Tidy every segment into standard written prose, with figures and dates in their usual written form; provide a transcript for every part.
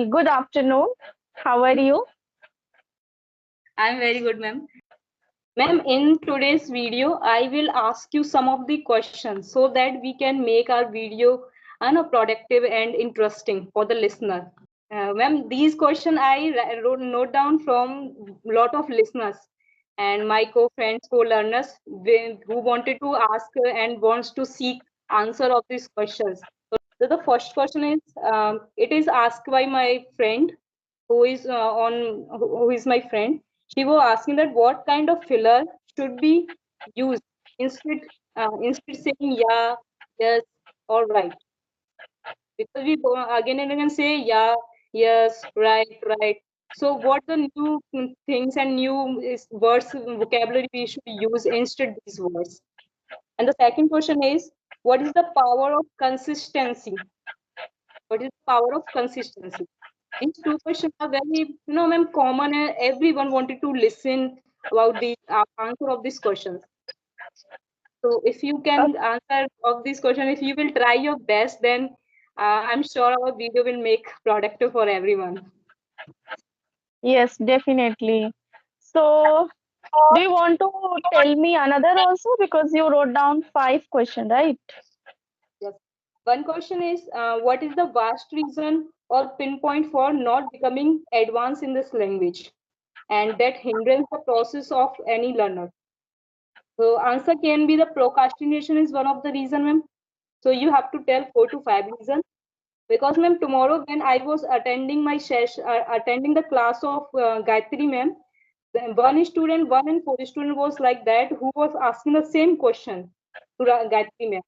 very good afternoon. How are you? I'm very good, ma'am. Ma'am, in today's video, I will ask you some of the questions so that we can make our video productive and interesting for the listener. Ma'am, these questions I wrote note down from lot of listeners and my co-friends, co-learners who wanted to ask and wants to seek answer of these questions. So the first question is, it is asked by my friend who is who is my friend. She was asking that what kind of filler should be used instead saying yeah, yes, or right, because we go again and again say yeah, yes, right. So what the new things and new words vocabulary we should use instead these words? And the second question is, what is the power of consistency? What is the power of consistency? These two questions are very, ma'am, common, and everyone wanted to listen about the answer of these questions. So if you can answer of this question, if you will try your best, then I'm sure our video will make productive for everyone. Yes, definitely. So, do you want to tell me another also? Because you wrote down 5 questions, right? Yes. One question is, what is the vast reason or pinpoint for not becoming advanced in this language, and that hinders the process of any learner? So answer can be the procrastination is one of the reason, ma'am. So you have to tell 4 to 5 reasons. Because ma'am, tomorrow when I was attending my session, attending the class of Gayatri ma'am, one and four student was like that who was asking the same question to Gayatri ma'am,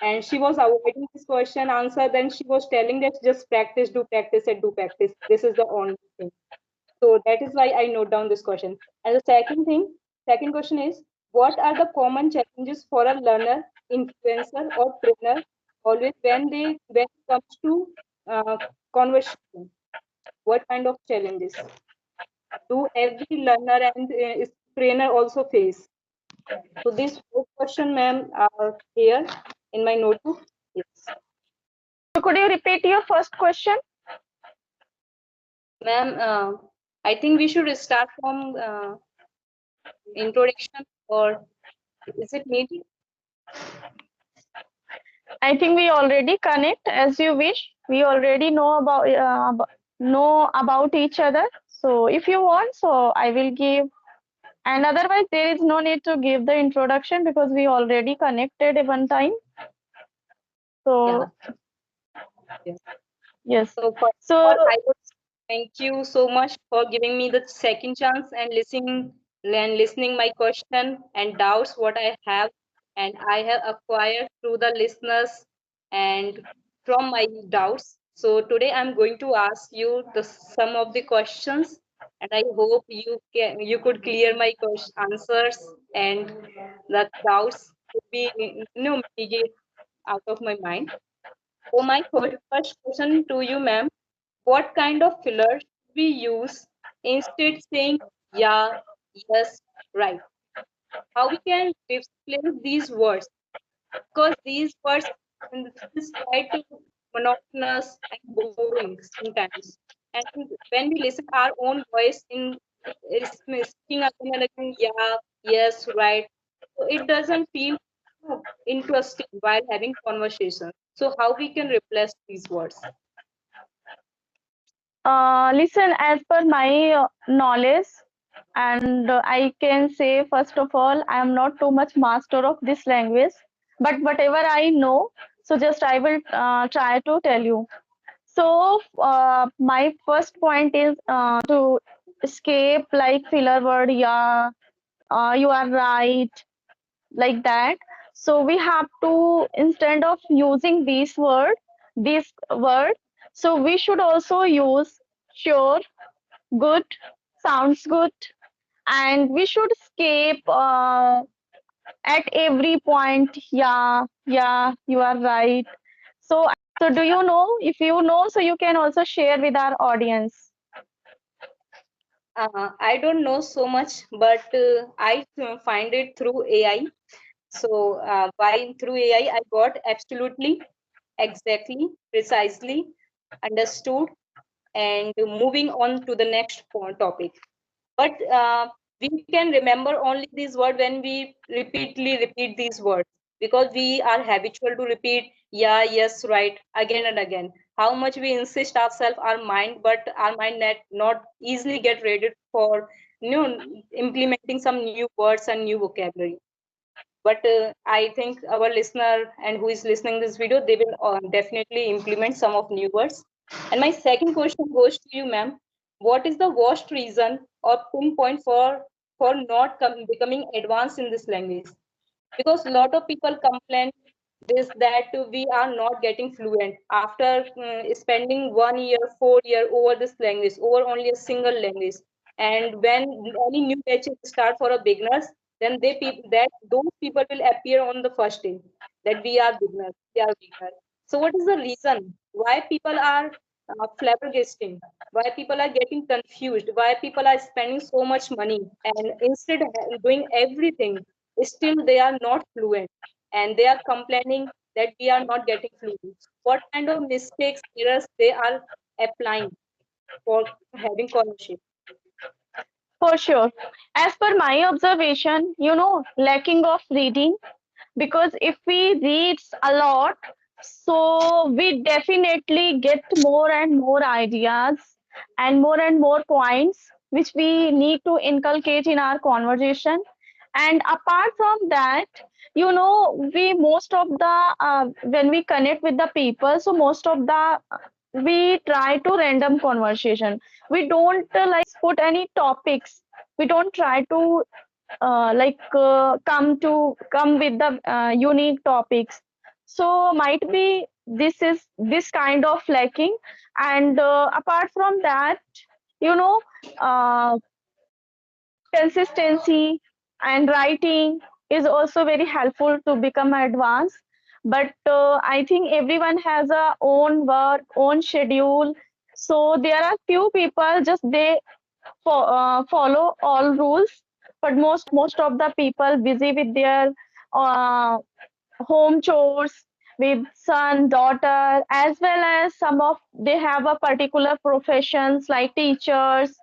and she was avoiding this question answer. Then she was telling that just practice, do practice, and do practice. This is the only thing. So that is why I note down this question. And the second question is, what are the common challenges for a learner, influencer, or trainer always when it comes to uh, conversation? What kind of challenges do every learner and trainer also face? So these 4 questions, ma'am, are here in my notebook. Yes, So, could you repeat your first question? ma'am. I think we should start from introduction, or is it needed? I think we already connect as you wish. We already know about each other. So, if you want, so I will give. And otherwise, there is no need to give the introduction because we already connected at one time. So, Yeah. yes. So first of So, all, I would thank you so much for giving me the second chance and listening my question and doubts what I have and I have acquired through the listeners and from my doubts. So today I'm going to ask you some of the questions, and I hope you could clear my answers and the doubts could be mitigate out of my mind. So my first question to you, ma'am, what kind of filler should we use instead saying yeah, yes, right? How we can replace these words? Because these words is quite monotonous and boring sometimes. And when we listen our own voice in is speaking again and again, yeah, yes, right. So it doesn't feel interesting while having conversation. So how we can replace these words? listen, as per my knowledge, and I can say, first of all, I am not too much master of this language, but whatever I know, so just I will try to tell you. So, my first point is to escape like filler word, yeah, you are right, like that. So we have to, instead of using this word, so we should also use sure, good, sounds good, and we should escape at every point, yeah, you are right. So, so do you know? If you know, so you can also share with our audience. I don't know so much, but I find it through AI. So by through AI, I got absolutely, exactly, precisely understood, and moving on to the next topic. But we can remember only these words when we repeatedly repeat these words, because we are habitual to repeat yeah, yes, right again and again. How much we insist ourselves, our mind, but our mind not easily get ready for implementing some new words and new vocabulary. But I think our listener and who is listening this video, they will definitely implement some of new words. And my second question goes to you, ma'am. What is the worst reason or pinpoint for not becoming advanced in this language? Because a lot of people complain this that we are not getting fluent after spending 1 year, 4 year over this language, over only a single language. And when any new batches start for a beginners, then that those people will appear on the first day that we are beginners, we are beginners. So what is the reason why people are flabbergasting, why people are getting confused, why people are spending so much money and instead of doing everything, still they are not fluent and they are complaining that we are not getting fluent? What kind of mistakes, errors they are applying for having conversation? For sure. As per my observation, lacking of reading, because if we read a lot, so we definitely get more and more ideas and more points which we need to inculcate in our conversation. And apart from that, we most of the when we connect with the people, so most of the we try to random conversation. We don't like put any topics. We don't try to come with the unique topics. So might be this is this kind of lacking. And apart from that, you know uh, consistency and writing is also very helpful to become advanced. But I think everyone has a own work, own schedule. So there are few people just they follow all rules, but most of the people busy with their uh, home chores, with son, daughter, as well as some of they have a particular professions like teachers,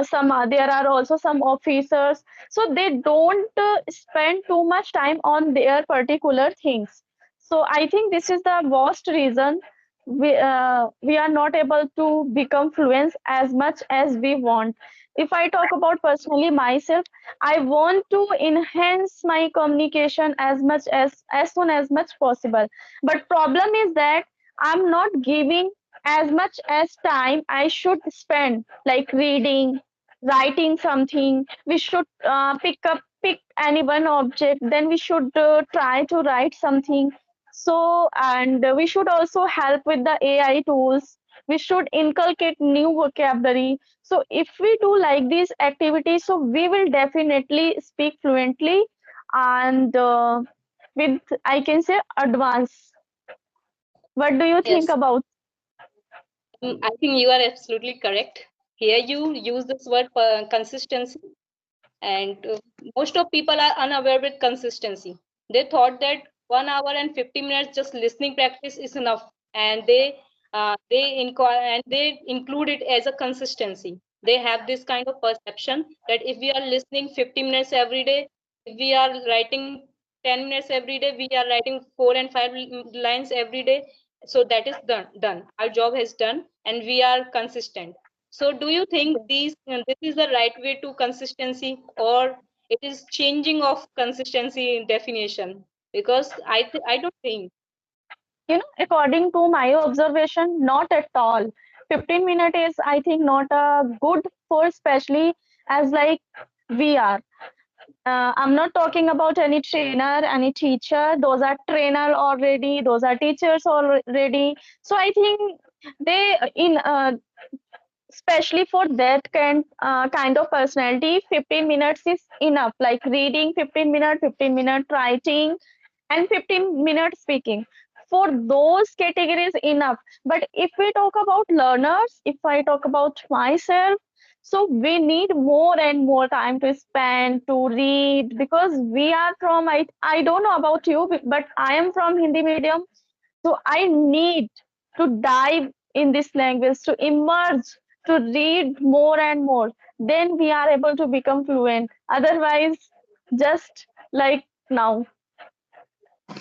some there are also some officers, so they don't spend too much time on their particular things. So I think this is the worst reason we are not able to become fluent as much as we want. If I talk about personally myself, I want to enhance my communication as soon as much possible. But problem is that I'm not giving as much as time I should spend, like reading, writing something. We should pick any one object, then we should try to write something. So, and we should also help with the AI tools. We should inculcate new vocabulary. So if we do like these activities, so we will definitely speak fluently and with, I can say, advance. What do you think Yes, about? I think you are absolutely correct. Here you use this word consistency, and most of people are unaware with consistency. They thought that 1 hour and 50 minutes just listening practice is enough, and they include it as a consistency. They have this kind of perception that if we are listening 50 minutes every day, if we are writing 10 minutes every day, we are writing 4 and 5 lines every day, so that is done, our job has done and we are consistent. So do you think this is the right way to consistency, or it is changing of consistency in definition? Because I don't think. According to my observation, not at all. 15 minutes is, I think, not a good for, especially as like we are. I'm not talking about any trainer, any teacher. Those are trainer already. Those are teachers already. So I think they in especially for that kind of personality, 15 minutes is enough. Like reading 15 minutes, 15 minute writing, and 15 minutes speaking. For those categories enough. But if we talk about learners, if I talk about myself, so we need more and more time to spend to read, because we are from, I don't know about you, but I am from Hindi medium. So I need to dive in this language, to immerse, to read more and more, then we are able to become fluent. Otherwise, just like now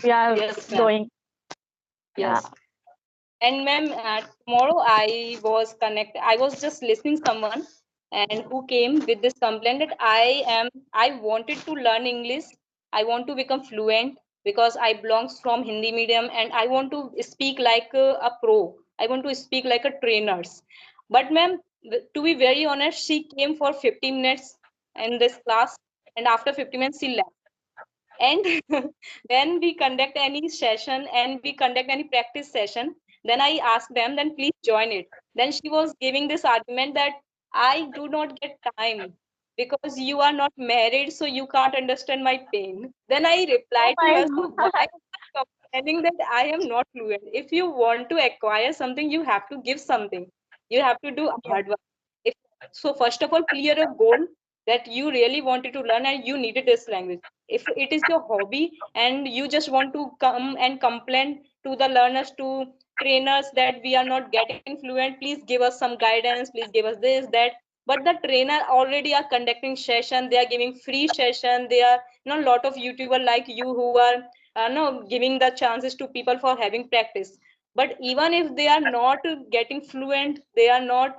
we are Yes, ma'am. going. Yeah. Yes. And ma'am, tomorrow I was just listening someone and who came with this complaint that I wanted to learn English. I want to become fluent because I belongs from Hindi medium and I want to speak like a pro. I want to speak like a trainers. But ma'am, to be very honest, she came for 15 minutes in this class and after 50 minutes she left. And when we conduct any session and we conduct any practice session, then I asked them, then please join it. Then she was giving this argument that I do not get time because you are not married, so you can't understand my pain. Then I Oh replied to my her, so why God. am I complaining that I am not fluent? If you want to acquire something, you have to give something. You have to do Yeah. hard work. If, so first of all, clear a goal that you really wanted to learn and you needed this language. If it is your hobby and you just want to come and complain to the learners, to trainers, that we are not getting fluent, please give us some guidance, please give us this, that. But the trainer already are conducting session, they are giving free session, they are lot of YouTuber like you who are no giving the chances to people for having practice. But even if they are not getting fluent, they are not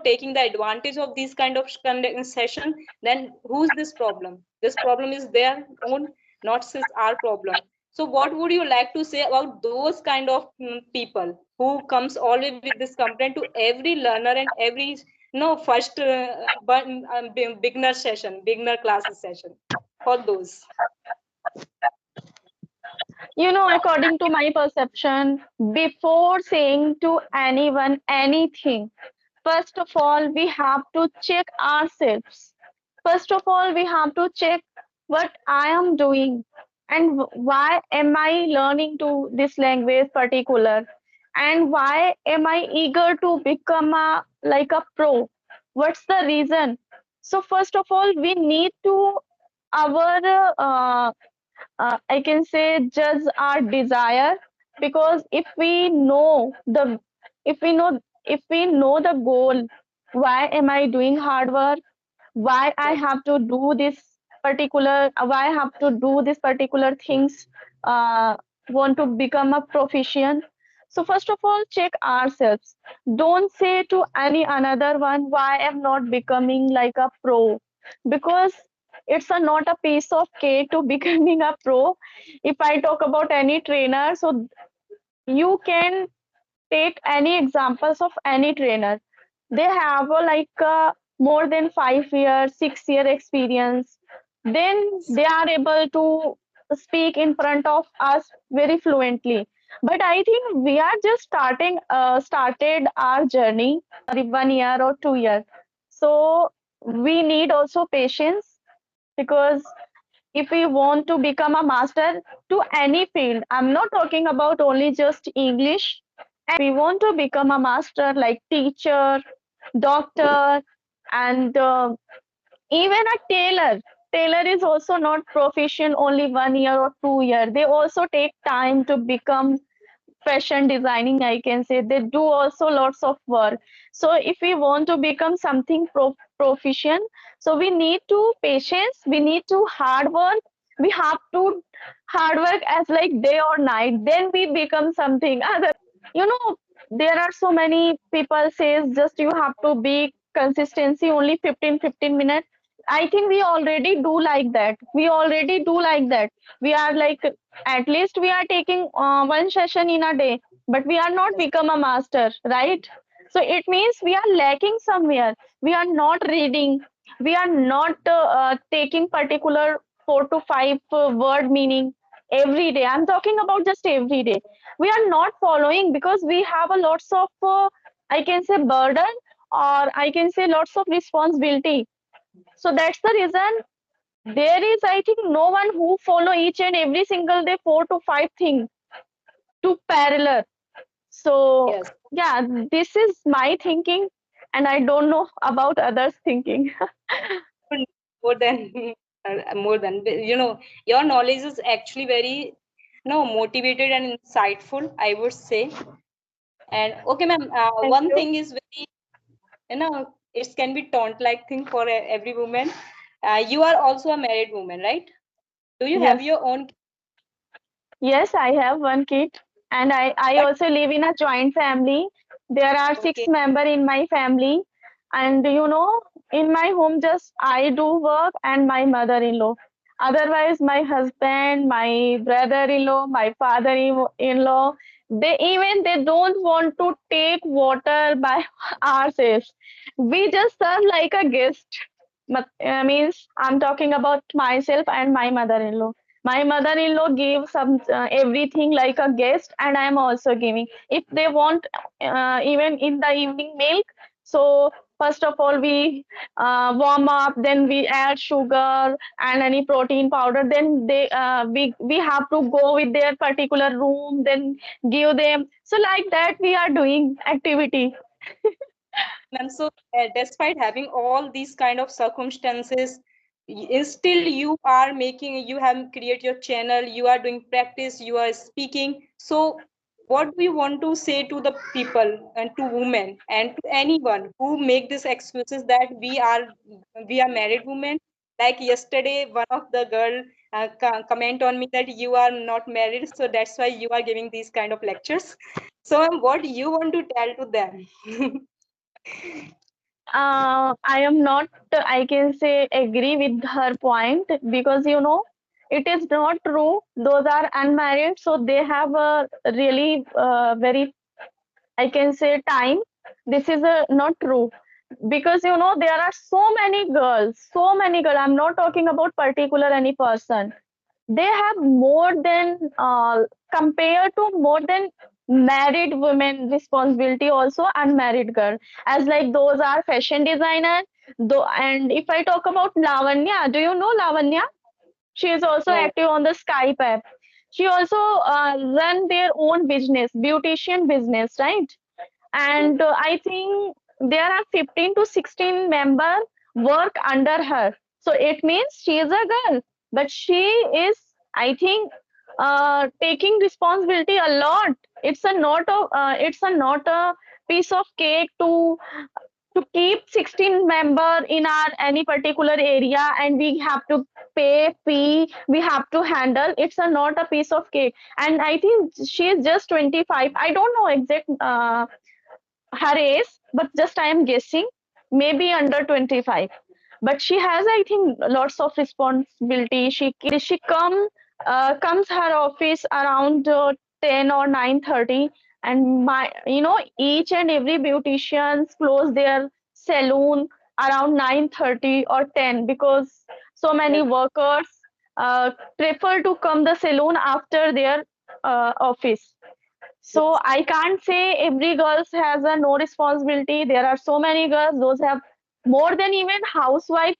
taking the advantage of these kind of session, then who's this problem? This problem is their own, not our problem. So what would you like to say about those kind of people who comes always with this complaint to every learner and every first beginner session, beginner classes session, for those? According to my perception, before saying to anyone anything, first of all, we have to check ourselves. First of all, we have to check what I am doing and why am I learning to this language particular, and why am I eager to become a pro. What's the reason? So first of all, we need to our I can say judge our desire, because if we know the goal, why am I doing hard work? Why I Yes. have to do this why I have to do this particular things, uh, want to become a proficient. So first of all, check ourselves. Don't say to any another one why I'm not becoming like a pro, because it's not a piece of cake to becoming a pro. If I talk about any trainer, so you can take any examples of any trainer. They have more than 5 years, 6 year experience. Then they are able to speak in front of us very fluently. But I think we are just started our journey 1 year or 2 years. So we need also patience, because if we want to become a master to any field, I'm not talking about only just English. We want to become a master like teacher, doctor, and even a tailor. Tailor is also not proficient only 1 year or 2 year. They also take time to become fashion designing, I can say. They do also lots of work. So if we want to become something proficient, so we need to patience, we need to hard work. We have to hard work as like day or night, then we become something other. you know there are so many people says just you have to be consistency only 15 minutes. I think we already do like that. We are like, at least we are taking one session in a day, but we are not Yes. become a master, right? So it means we are lacking somewhere. We are not reading, we are not taking particular 4 to 5 word meaning every day. I'm talking about just every day. We are not following because we have a lots of I can say burden, or I can say lots of responsibility. So that's the reason there is, I think, no one who follow each and every single day 4 to 5 things to parallel. So Yes. yeah, this is my thinking, and I don't know about others thinking. More than more than your knowledge is actually very motivated and insightful, I would say. And okay, ma'am, Thank one you. thing is very, it can be taunt like thing for every woman. You are also a married woman, right? Do you have Yes. your own? Yes, I have one kid, and I But also live in a joint family. There are six okay, members in my family, and in my home, just I do work and my mother-in-law. Otherwise, my husband, my brother-in-law, my father-in-law, they don't want to take water by ourselves. We just serve like a guest. Means I'm talking about myself and my mother-in-law. My mother-in-law gives some everything like a guest, and I am also giving. If they want, even in the evening milk, so first of all we warm up, then we add sugar and any protein powder. Then we have to go with their particular room, then give them. So like that we are doing activity. ma'am, so despite having all these kind of circumstances, still you are making, you have create your channel, you are doing practice, you are speaking. So what do you want to say to the people and to women and to anyone who make these excuses that we are married women? Like yesterday one of the girl comment on me that you are not married, so that's why you are giving these kind of lectures. So what you want to tell to them? I am not, I can say, agree with her point because it is not true. Those are unmarried, so they have a really very, I can say, time. This is not true because there are so many girls, so many girls. I'm not talking about particular any person. They have more than compared to more than married women responsibility also unmarried girl, as like those are fashion designer though. And if I talk about Lavanya, do you know Lavanya? She is also No. active on the Skype app. She also run their own business, beautician business, right? And I think there are 15 to 16 members work under her. So it means she is a girl, but she is, I think, taking responsibility a lot. It's a not a piece of cake to keep 16 member in our any particular area, and we have to pay fee, we have to handle. It's a not a piece of cake. And I think she is just 25. I don't know exact her age, but just I am guessing, maybe under 25. But she has, I think, lots of responsibility. She comes her office around 10 or 9:30, and each and every beauticians close their saloon around 9:30 or 10 because so many Yes. workers uh, prefer to come the saloon after their office. So Yes. I can't say every girl has a no responsibility. There are so many girls those have more than even housewife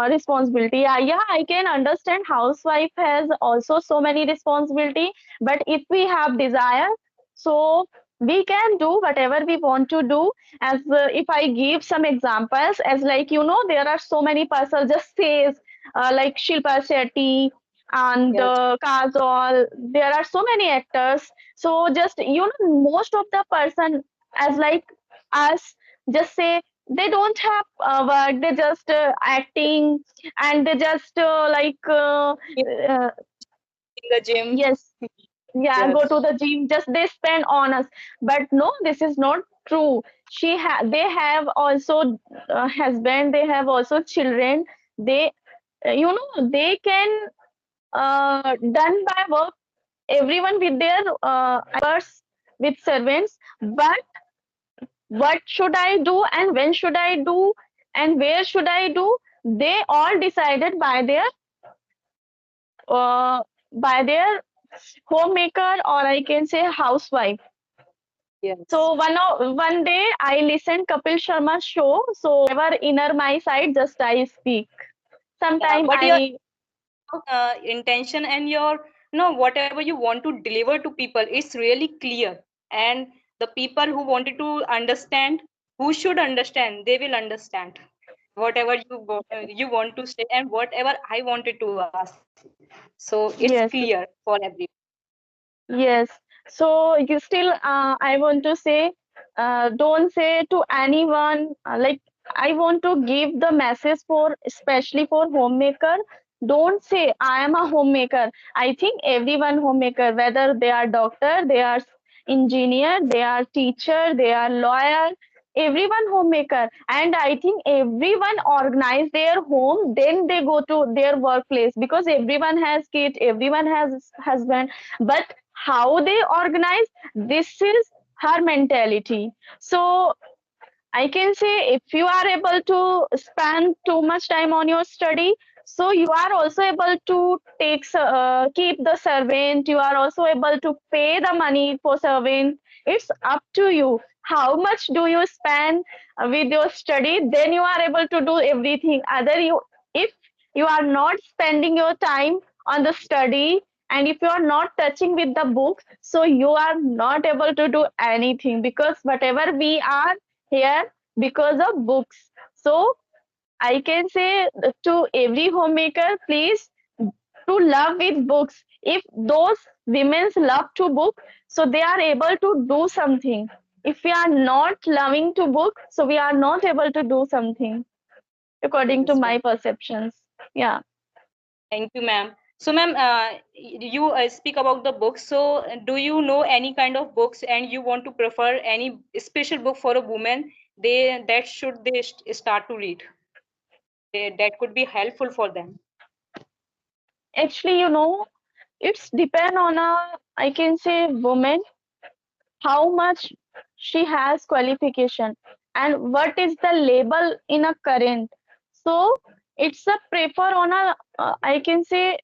responsibility. Yeah, I can understand housewife has also so many responsibility, but if we have desire, so we can do whatever we want to do. As if I give some examples, as like there are so many persons just says like Shilpa Shetty and Yes. Kajol. There are so many actors. So just most of the person as like us just say they don't have work, they just acting, and they just In the gym. yes, yeah, go Yes. to the gym, just they spend on us. But no, this is not true. They have also husband, they have also children. They they can done by work, everyone with their hours with servants. But what should I do and when should I do and where should I do? They all decided uh, by their homemaker, or I can say housewife. Yes. So one day I listened Kapil Sharma's show. So whatever inner my side, just I speak. Sometime But your I intention and your whatever you want to deliver to people, it's really clear. And the people who wanted to understand, who should understand, they will understand whatever you want to say and whatever I wanted to ask. So it's yes, clear for everyone. yes. So you still, I want to say, don't say to anyone, like, I want to give the message for, especially for homemaker. Don't say I am a homemaker. I think everyone homemaker, whether they are doctor, they are engineer, they are teacher, they are lawyer, everyone homemaker. And I think everyone organize their home, then they go to their workplace, because everyone has kid, everyone has husband. But how they organize, this is her mentality. So I can say, if you are able to spend too much time on your study, so you are also able to keep the servant. You are also able to pay the money for servant. It's up to you. How much do you spend with your study? Then you are able to do everything. Other you, if you are not spending your time on the study, and if you are not touching with the books, so you are not able to do anything, because whatever we are here because of books. So I can say to every homemaker, please, to love with books. If those women love to book, so they are able to do something. If we are not loving to book, so we are not able to do something, according to Yes, my ma'am. perceptions. Yeah. Thank you, ma'am. So, ma'am, you speak about the books. So, do you know any kind of books, and you want to prefer any special book for a woman? That should they start to read. That could be helpful for them. Actually, it's depend on a, I can say, woman, how much she has qualification and what is the label in a current. So it's a prefer on a, I can say,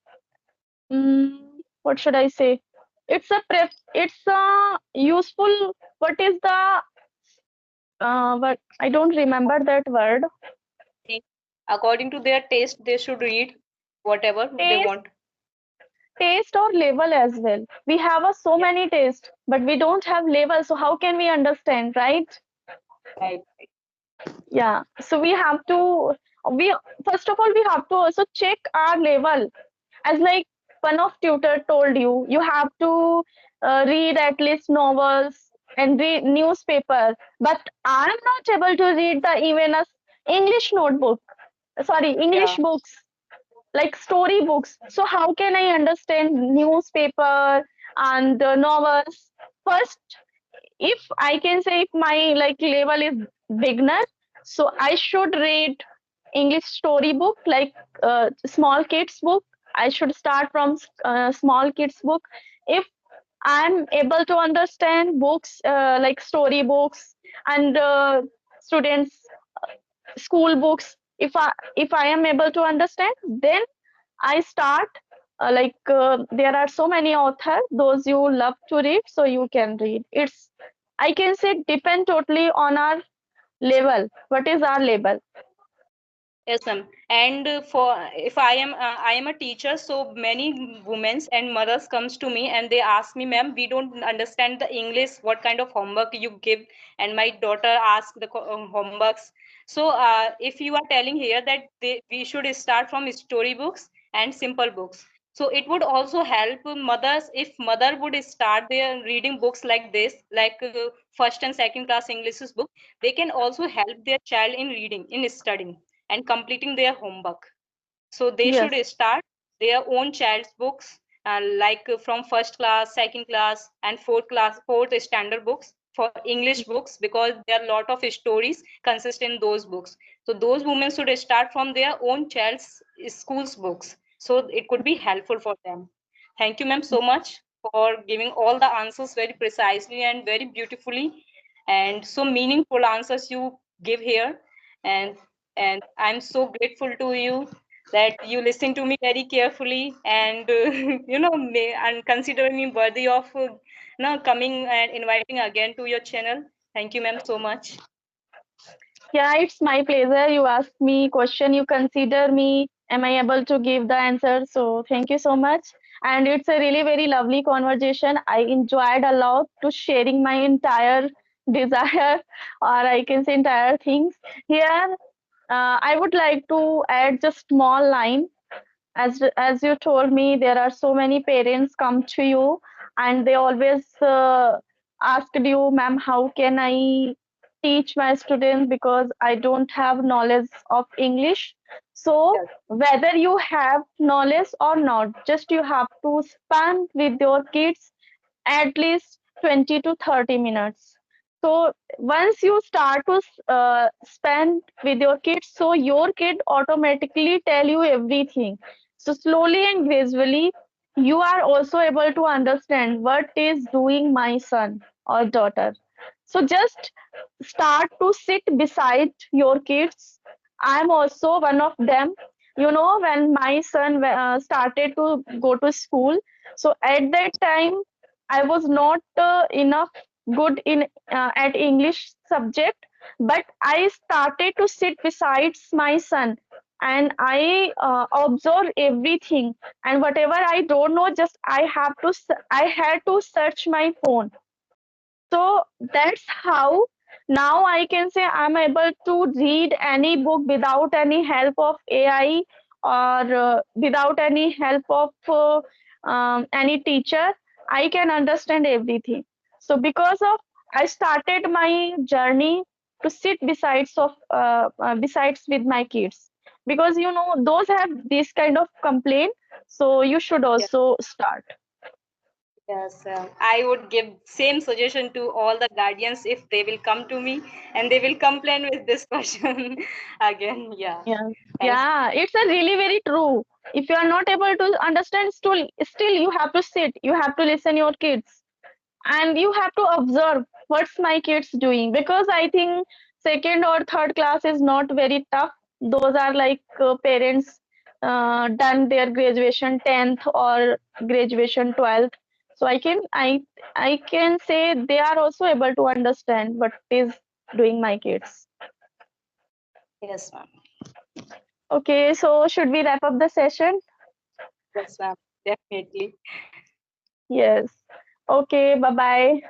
what should I say, it's a useful, what is the, but I don't remember that word. Think according to their taste, they should read whatever they taste want. taste or label as well. We have a so Yeah, many tastes, but we don't have label, so how can we understand, right? right. Yeah, so we first of all, we have to also check our level. As like one of tutor told you, you have to read at least novels and read newspaper. But I'm not able to read the even a English notebook, sorry, Yeah. English books, like story books. So how can I understand newspaper and novels? First, if I can say, if my like level is beginner, so I should read English story book, like small kids book. I should start from small kids book. If I'm able to understand books like story books and students school books, if I am able to understand, then I start there are so many authors, those you love to read, so you can read. It's, I can say, depend totally on our level. What is our level? Yes, ma'am. And for if I am a teacher, so many women and mothers comes to me and they ask me, ma'am, we don't understand the English. What kind of homework you give? And my daughter asks the homeworks. So if you are telling here that we should start from storybooks and simple books. So it would also help mothers if mother would start their reading books like this, like first and second class English book. They can also help their child in reading, in studying and completing their homework. So they should Yes, start their own child's books, like from first class, second class, and fourth standard books for English books, because there are a lot of stories consist in those books. So those women should start from their own child's school's books. So it could be helpful for them. Thank you, ma'am, so much for giving all the answers very precisely and very beautifully, and so meaningful answers you give here. And I'm so grateful to you that you listen to me very carefully, and and consider me worthy of coming and inviting again to your channel. Thank you, ma'am, so much. yeah, it's my pleasure. You ask me question, you consider me. Am I able to give the answer? So thank you so much. And it's a really very lovely conversation. I enjoyed a lot to sharing my entire desire, or I can say entire things here. I would like to add just small line. As you told me, there are so many parents come to you and they always asked you, ma'am, how can I teach my students because I don't have knowledge of English. So Yes. whether you have knowledge or not, just you have to spend with your kids at least 20 to 30 minutes. So once you start to spend with your kids, so your kid automatically tell you everything. So slowly and gradually, you are also able to understand what is doing my son or daughter. So just start to sit beside your kids. I'm also one of them. You know, when my son started to go to school, so at that time I was not enough good in at English subject, but I started to sit beside my son and I observe everything, and whatever I don't know, just I had to search my phone. So that's how now I can say I'm able to read any book without any help of AI or without any help of any teacher. I can understand everything. So because of I started my journey to sit besides with my kids, because you know those have this kind of complaint. So you should Yes. also start. Yes, I would give same suggestion to all the guardians if they will come to me and they will complain with this question again. Yeah, Yeah, thanks. yeah, it's a really very true. If you are not able to understand, still you have to sit, you have to listen your kids, and you have to observe what's my kids doing. Because I think second or third class is not very tough. Those are like parents done their graduation 10th or graduation 12th. So I can say they are also able to understand what is doing my kids. Yes, ma'am. Okay, so should we wrap up the session? Yes, ma'am. Definitely. Yes. Okay, bye bye.